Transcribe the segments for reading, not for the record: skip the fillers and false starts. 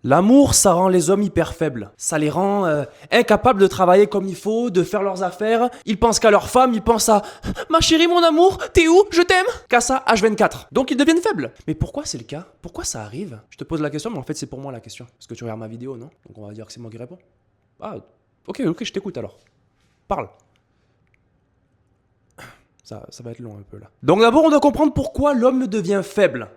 L'amour, ça rend les hommes hyper faibles. Ça les rend incapables de travailler comme il faut, de faire leurs affaires. Ils pensent qu'à leur femme, ils pensent à « Ma chérie, mon amour, t'es où? Je t'aime !» Qu'à ça, H24. Donc ils deviennent faibles. Mais pourquoi c'est le cas? Pourquoi ça arrive? Je te pose la question, mais en fait c'est pour moi la question. Parce que tu regardes ma vidéo, non? Donc on va dire que c'est moi qui réponds. Ah, ok, je t'écoute alors. Parle. Ça va être long un peu là. Donc d'abord, on doit comprendre pourquoi l'homme devient faible.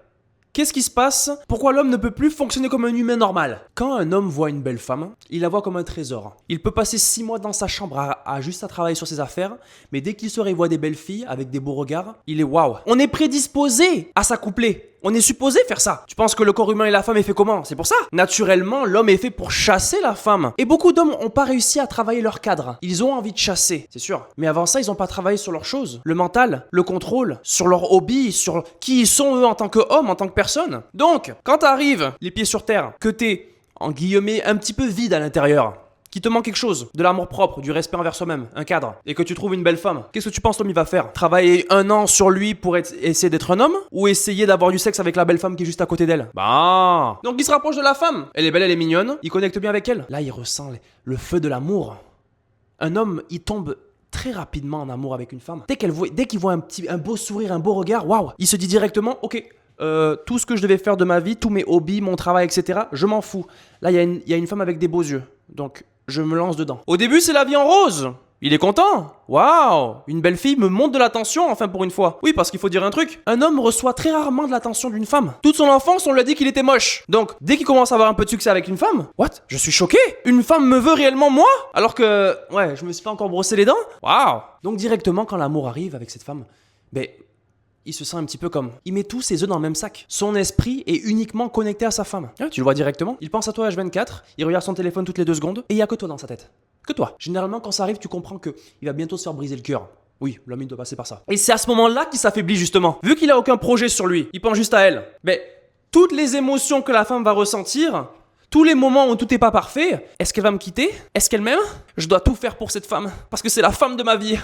Qu'est-ce qui se passe? Pourquoi l'homme ne peut plus fonctionner comme un humain normal? Quand un homme voit une belle femme, il la voit comme un trésor. Il peut passer 6 mois dans sa chambre juste à travailler sur ses affaires, mais dès qu'il sort et voit des belles filles avec des beaux regards, il est waouh. On est prédisposé à s'accoupler. On est supposé faire ça. Tu penses que le corps humain et la femme est fait comment? C'est pour ça. Naturellement, l'homme est fait pour chasser la femme. Et beaucoup d'hommes n'ont pas réussi à travailler leur cadre. Ils ont envie de chasser, c'est sûr. Mais avant ça, ils n'ont pas travaillé sur leurs choses. Le mental, le contrôle, sur leur hobby, sur qui ils sont eux en tant qu'hommes, en tant que personne. Donc, quand t'arrives, les pieds sur terre, que t'es, en guillemets, un petit peu vide à l'intérieur, qu'il te manque quelque chose, de l'amour propre, du respect envers soi-même, un cadre, et que tu trouves une belle femme, qu'est-ce que tu penses l'homme il va faire? Travailler 1 an sur lui pour essayer d'être un homme? Ou essayer d'avoir du sexe avec la belle femme qui est juste à côté d'elle? Bah. Donc il se rapproche de la femme. Elle est belle, elle est mignonne, il connecte bien avec elle. Là il ressent le feu de l'amour. Un homme, il tombe très rapidement en amour avec une femme. Dès qu'il voit un beau sourire, un beau regard, waouh, il se dit directement, ok, tout ce que je devais faire de ma vie, tous mes hobbies, mon travail, etc., je m'en fous. Là, il y a une femme avec des beaux yeux. Donc, je me lance dedans. Au début, c'est la vie en rose. Il est content. Waouh, une belle fille me montre de l'attention, enfin pour une fois. Oui, parce qu'il faut dire un truc. Un homme reçoit très rarement de l'attention d'une femme. Toute son enfance, on lui a dit qu'il était moche. Donc, dès qu'il commence à avoir un peu de succès avec une femme, what? Je suis choqué. Une femme me veut réellement moi? Alors que, ouais, je me suis pas encore brossé les dents. Waouh. Donc directement, quand l'amour arrive avec cette femme, il se sent un petit peu comme... Il met tous ses œufs dans le même sac. Son esprit est uniquement connecté à sa femme. Tu le vois directement. Il pense à toi H24, il regarde son téléphone toutes les 2 secondes, et il n'y a que toi dans sa tête. Que toi. Généralement, quand ça arrive, tu comprends qu'il va bientôt se faire briser le cœur. Oui, l'homme, il doit passer par ça. Et c'est à ce moment-là qu'il s'affaiblit justement. Vu qu'il a aucun projet sur lui, il pense juste à elle. Mais toutes les émotions que la femme va ressentir... Tous les moments où tout n'est pas parfait, est-ce qu'elle va me quitter? Est-ce qu'elle m'aime? Je dois tout faire pour cette femme, parce que c'est la femme de ma vie.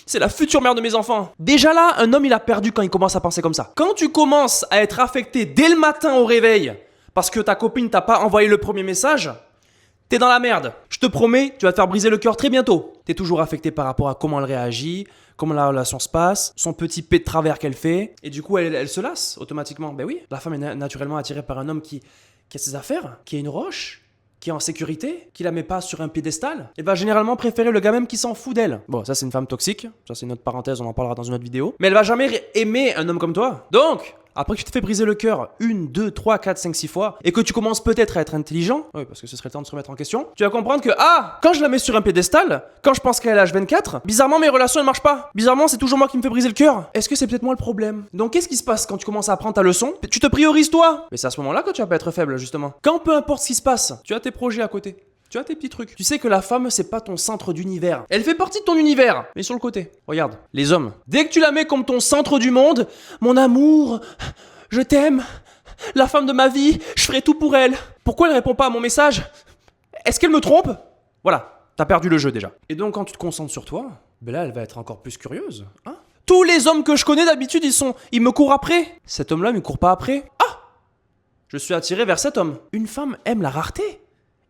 C'est la future mère de mes enfants. Déjà là, un homme il a perdu quand il commence à penser comme ça. Quand tu commences à être affecté dès le matin au réveil, parce que ta copine t'a pas envoyé le premier message, t'es dans la merde. Je te promets, tu vas te faire briser le cœur très bientôt. T'es toujours affecté par rapport à comment elle réagit, comment la relation se passe, son petit P de travers qu'elle fait, et du coup elle se lasse automatiquement. Ben oui, la femme est naturellement attirée par un homme qui a ses affaires, qui a une roche, qui est en sécurité, qui la met pas sur un piédestal, elle va généralement préférer le gars même qui s'en fout d'elle. Bon, ça c'est une femme toxique, ça c'est une autre parenthèse, on en parlera dans une autre vidéo. Mais elle va jamais aimer un homme comme toi. Donc, après que tu te fais briser le cœur 1, 2, 3, 4, 5, 6 fois, et que tu commences peut-être à être intelligent, oui, parce que ce serait le temps de se remettre en question, tu vas comprendre que, quand je la mets sur un piédestal, quand je pense qu'elle a H24, bizarrement mes relations ne marchent pas. Bizarrement, c'est toujours moi qui me fais briser le cœur. Est-ce que c'est peut-être moi le problème? Donc qu'est-ce qui se passe quand tu commences à apprendre ta leçon? Tu te priorises toi. Mais c'est à ce moment-là que tu vas pas être faible, justement. Quand peu importe ce qui se passe, tu as tes projets à côté. Tu as tes petits trucs. Tu sais que la femme, c'est pas ton centre d'univers. Elle fait partie de ton univers, mais sur le côté. Regarde, les hommes. Dès que tu la mets comme ton centre du monde, mon amour, je t'aime, la femme de ma vie, je ferai tout pour elle. Pourquoi elle répond pas à mon message? Est-ce qu'elle me trompe? Voilà, t'as perdu le jeu déjà. Et donc quand tu te concentres sur toi, là elle va être encore plus curieuse. Tous les hommes que je connais d'habitude, ils me courent après. Cet homme-là ne me court pas après. Je suis attiré vers cet homme. Une femme aime la rareté.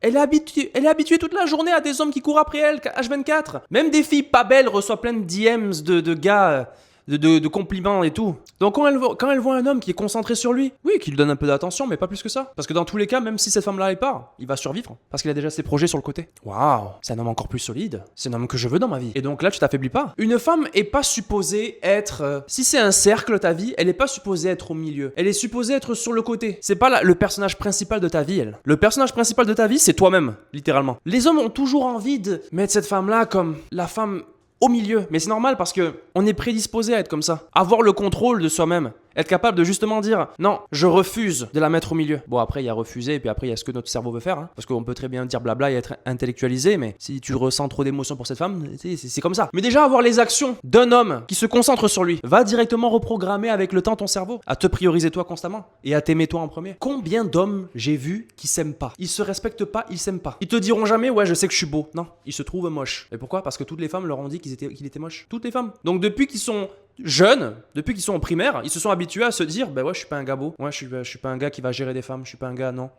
Elle est habituée toute la journée à des hommes qui courent après elle, H24. Même des filles pas belles reçoivent plein de DMs de gars... De compliments et tout. Donc quand elle voit un homme qui est concentré sur lui, oui, qui lui donne un peu d'attention, mais pas plus que ça. Parce que dans tous les cas, même si cette femme-là est part, il va survivre. Parce qu'il a déjà ses projets sur le côté. Waouh, c'est un homme encore plus solide. C'est un homme que je veux dans ma vie. Et donc là, tu t'affaiblis pas. Une femme est pas supposée être... si c'est un cercle, ta vie, elle est pas supposée être au milieu. Elle est supposée être sur le côté. C'est pas le personnage principal de ta vie, elle. Le personnage principal de ta vie, c'est toi-même, littéralement. Les hommes ont toujours envie de mettre cette femme-là comme la femme... au milieu, mais c'est normal parce que on est prédisposé à être comme ça, avoir le contrôle de soi-même, être capable de justement dire non, je refuse de la mettre au milieu. Bon, après il y a refuser et puis après il y a ce que notre cerveau veut faire, parce qu'on peut très bien dire blabla et être intellectualisé, mais si tu ressens trop d'émotions pour cette femme, c'est comme ça. Mais déjà avoir les actions d'un homme qui se concentre sur lui va directement reprogrammer avec le temps ton cerveau à te prioriser toi constamment et à t'aimer toi en premier. Combien d'hommes j'ai vu qui s'aiment pas, ils se respectent pas, ils s'aiment pas, ils te diront jamais ouais je sais que je suis beau, non, ils se trouvent moches. Et pourquoi? Parce que toutes les femmes leur ont dit qu'il était moche. Toutes les femmes. Donc depuis qu'ils sont jeunes, depuis qu'ils sont en primaire, ils se sont habitués à se dire bah ouais je suis pas un gars beau, ouais je suis pas un gars qui va gérer des femmes, je suis pas un gars, non.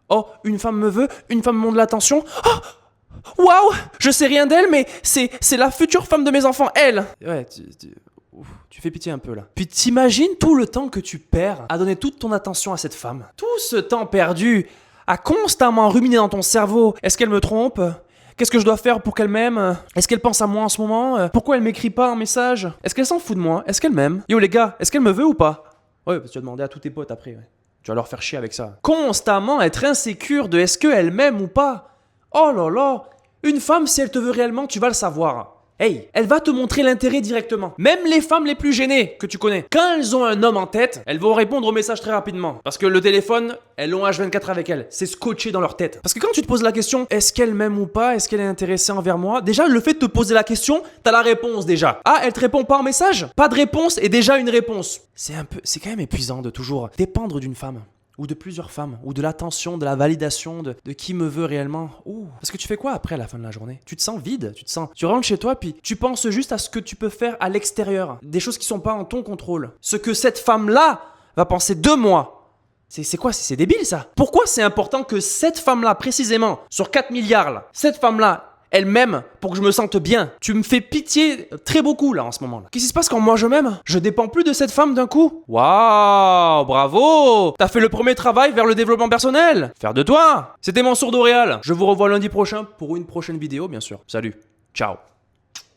Oh, une femme me veut, une femme me demande l'attention. Oh, waouh, je sais rien d'elle, mais c'est la future femme de mes enfants, elle. Ouais, tu fais pitié un peu là. Puis t'imagines tout le temps que tu perds à donner toute ton attention à cette femme. Tout ce temps perdu à constamment ruminer dans ton cerveau. Est-ce qu'elle me trompe ? Qu'est-ce que je dois faire pour qu'elle m'aime ? Est-ce qu'elle pense à moi en ce moment ? Pourquoi elle m'écrit pas un message ? Est-ce qu'elle s'en fout de moi ? Est-ce qu'elle m'aime ? Yo les gars, est-ce qu'elle me veut ou pas ? Ouais, parce que tu vas demander à tous tes potes après. Ouais. Tu vas leur faire chier avec ça. Constamment être insécure de est-ce qu'elle m'aime ou pas ? Oh là là ! Une femme, si elle te veut réellement, tu vas le savoir. Hey, elle va te montrer l'intérêt directement. Même les femmes les plus gênées que tu connais. Quand elles ont un homme en tête, elles vont répondre aux messages très rapidement. Parce que le téléphone, elles l'ont H24 avec elles. C'est scotché dans leur tête. Parce que quand tu te poses la question, est-ce qu'elle m'aime ou pas ? Est-ce qu'elle est intéressée envers moi ? Déjà, le fait de te poser la question, t'as la réponse déjà. Ah, elle te répond pas en message ? Pas de réponse et déjà une réponse. C'est quand même épuisant de toujours dépendre d'une femme. Ou de plusieurs femmes, ou de l'attention, de la validation, de qui me veut réellement. Ouh. Parce que tu fais quoi après à la fin de la journée ? Tu te sens vide, tu rentres chez toi, puis tu penses juste à ce que tu peux faire à l'extérieur. Des choses qui sont pas en ton contrôle. Ce que cette femme-là va penser de moi. C'est quoi ? C'est débile ça. Pourquoi c'est important que cette femme-là, précisément, sur 4 milliards, là, cette femme-là, elle m'aime pour que je me sente bien. Tu me fais pitié très beaucoup là en ce moment. Qu'est-ce qui se passe quand moi je m'aime ? Je dépends plus de cette femme d'un coup. Waouh, bravo ! T'as fait le premier travail vers le développement personnel. Faire de toi. C'était Mansour Doréal. Je vous revois lundi prochain pour une prochaine vidéo bien sûr. Salut, ciao.